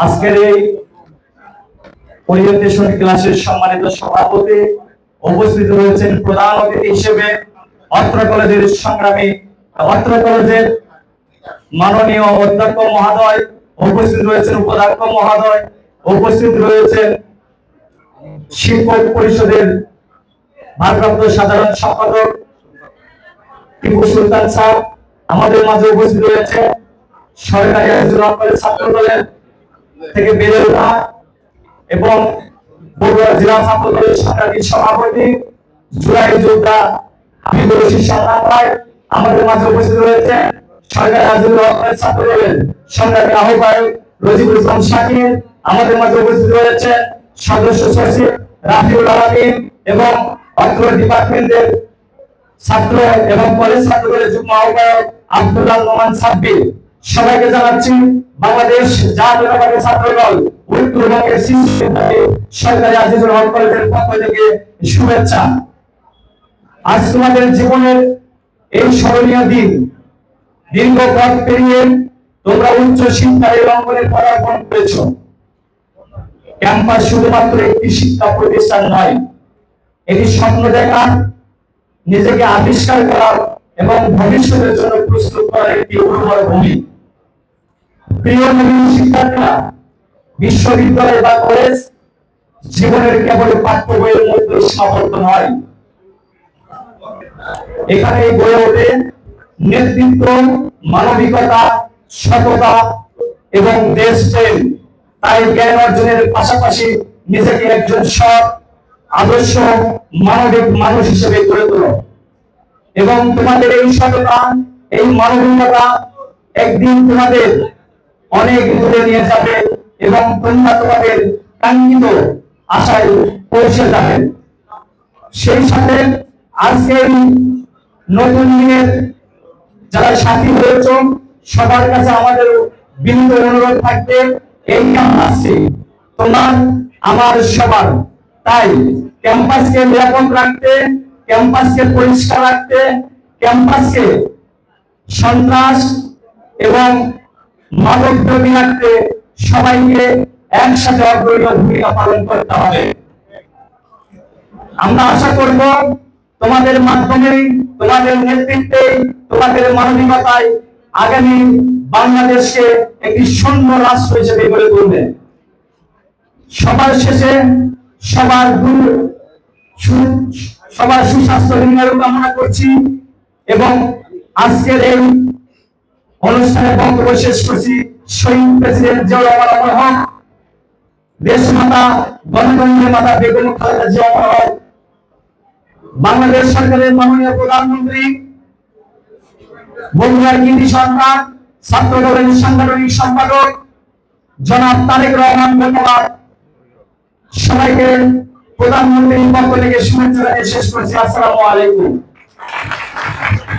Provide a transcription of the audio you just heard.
আজকের এই ওরিয়েন্টেশন ক্লাসের সম্মানিত সভাপতি, উপস্থিত রয়েছেন প্রধান অতিথি হিসেবে অত্র কলেজের সংগ্রামী, অত্র কলেজের মাননীয় অধ্যক্ষ মহোদয়, উপস্থিত রয়েছেন উপাধ্যক্ষ মহোদয়, উপস্থিত রয়েছেন শিক্ষক পরিষদের ভারপ্রাপ্ত সাধারণ সম্পাদক টিপু সুলতান স্যার, আমাদের মাঝে উপস্থিত রয়েছে সরকারি ছাত্র দলের থেকে বেড়ে ওঠা এবং বগুড়া জেলা ছাত্র দলের সংগ্রামী সভাপতি জুলাই যোদ্ধা হাবিবুর রশিদ সান্নাল, আমাদের মাঝে উপস্থিত রয়েছে সরকারি ছাত্র দলের সংগ্রামী আহ্বায়ক রজিবুল ইসলাম শাকির, আমাদের মাঝে উপস্থিত রয়েছে সদস্য সচিব রাফিউল আলমিন এবং অর্থ ডিপার্টমেন্টের ছাত্র এবং কলেজ ছাত্র দলের যুগ্ম আহ্বায়ক আব্দুল্লাহ নোমান সাব্বির। সবাইকে জানাচ্ছি বাংলাদেশ জাতীয়তাবাদী ছাত্র দল উত্তরবঙ্গের সরকারি আজিজুল হক কলেজের পক্ষ থেকে শুভেচ্ছা। আজ তোমাদের জীবনের এই স্মরণীয় দিন, দীর্ঘ পথ পেরিয়ে তোমরা উচ্চ শিক্ষার এই অঙ্গনে পদার্পণ করেছ। ক্যাম্পাস শুধুমাত্র একটি শিক্ষা প্রতিষ্ঠান নয়, এটি স্বপ্ন দেখা, নিজেকে আবিষ্কার করার এবং ভবিষ্যতের জন্য প্রস্তুত করার একটি উর্বর ভূমি। প্রিয় নবীন শিক্ষার্থীরা, বিশ্ববিদ্যালয় বা কলেজ জীবনের কেবল পাঠ্য বইয়ের মধ্যে সীমাবদ্ধ নয়, এখানে গড়ে ওঠে নেতৃত্ব, মানবিকতা, সততা এবং দেশপ্রেম। তাই জ্ঞান অর্জনের পাশাপাশি নিজেকে একজন সৎ, আদর্শ, মানবিক মানুষ হিসেবে গড়ে তোলো এবং তোমাদের এই সততা, এই মানবিকতা একদিন তোমাদের অনেক দূরে নিয়ে যাবে এবং তোমরা তোমাদের কাঙ্ক্ষিত আশায় পৌঁছে যাবে। সেই সাথে আজকের নতুন দিনের যারা সাথী হয়েছ সবার কাছে আমাদের বিনীত অনুরোধ থাকবে, এই ক্যাম্পাসটি তোমার আমার সবার। তাই ক্যাম্পাসকে নিরাপদ রাখতে, ক্যাম্পাসকে পরিষ্কার রাখতে, ক্যাম্পাসকে সন্ত্রাস এবং মাদক দ্রব্য রাখতে সবাইকে একসাথে অগ্রণী ভূমিকা পালন করতে হবে। আমরা আশা করব তোমাদের মাধ্যমে, তোমাদের নেতৃত্বে, তোমাদের মানবিকতায় আগামী বাংলাদেশকে একটি সুন্দর রাষ্ট্র হিসেবে গড়ে তুলবে। সবার শেষে সবার সুস্বাস্থ্য নির্ণয় কামনা করছি এবং আজকের এই অনুষ্ঠানে বক্তব্য শেষ করছি। শহীদ প্রেসিডেন্ট জিয়াউর রহমান অমর হোক, দেশ মাতা গণতন্ত্রের মাতা বেগম খালেদা জিয়া অমর হোক, বাংলাদেশ সরকারের মাননীয় প্রধানমন্ত্রী, বগুড়ার কৃতি সন্তান, ছাত্র দলের সাংগঠনিক সম্পাদক জনাব তারেক রহমান ধন্যবাদ। সবাইকে প্রধানমন্ত্রীর পক্ষ থেকে শুভেচ্ছা জানিয়ে শেষ করছি। আসসালামু আলাইকুম।